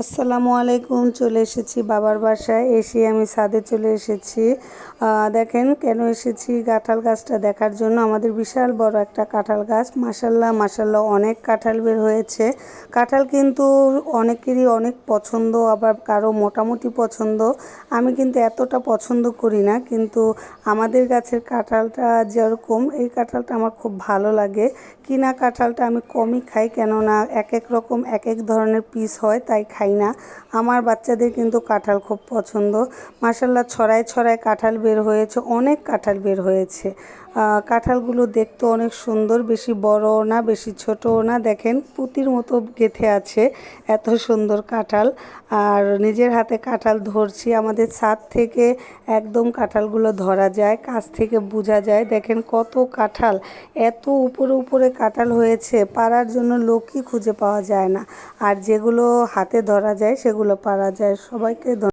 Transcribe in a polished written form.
আসসালামু আলাইকুম। চলে এসেছি বাবার বাসায়। এসে আমি ছাদে চলে এসেছি। দেখেন কেন এসেছি, কাঁঠাল গাছটা দেখার জন্য। আমাদের বিশাল বড় একটা কাঁঠাল গাছ। মাশাল্লাহ মাশাল্লাহ অনেক কাঁঠাল বের হয়েছে। কাঁঠাল কিন্তু অনেকেরই অনেক পছন্দ, আবার কারো মোটামুটি পছন্দ। আমি কিন্তু এতটা পছন্দ করি না, কিন্তু আমাদের গাছের কাঁঠালটা যেরকম, এই কাঁঠালটা আমার খুব ভালো লাগে। কিনা কাঁঠালটা আমি কমই খাই, কেননা এক এক রকম এক এক ধরনের পিস হয়, তাই খাই না। আমার বাচ্চাদের কিন্তু কাঁঠাল খুব পছন্দ। মাশাল্লাহ ছড়ায় ছড়ায় কাঁঠাল বের হয়েছে, অনেক কাঁঠাল বের হয়েছে। কাঁঠালগুলো দেখতে অনেক সুন্দর, বেশি বড়ও না বেশি ছোটও না। দেখেন পুঁতির মতো গেঁথে আছে, এত সুন্দর কাঁঠাল। আর নিজের হাতে কাঁঠাল ধরছি। আমাদের ছাদ থেকে একদম কাঁঠালগুলো ধরা যায়, কাছ থেকে বোঝা যায়। দেখেন কত কাঁঠাল, এত উপরে উপরে কাঁঠাল হয়েছে, পাড়ার জন্য লোকই খুঁজে পাওয়া যায় না। আর যেগুলো হাতে ধরা যায় সেগুলো পারা যায়। সবাইকে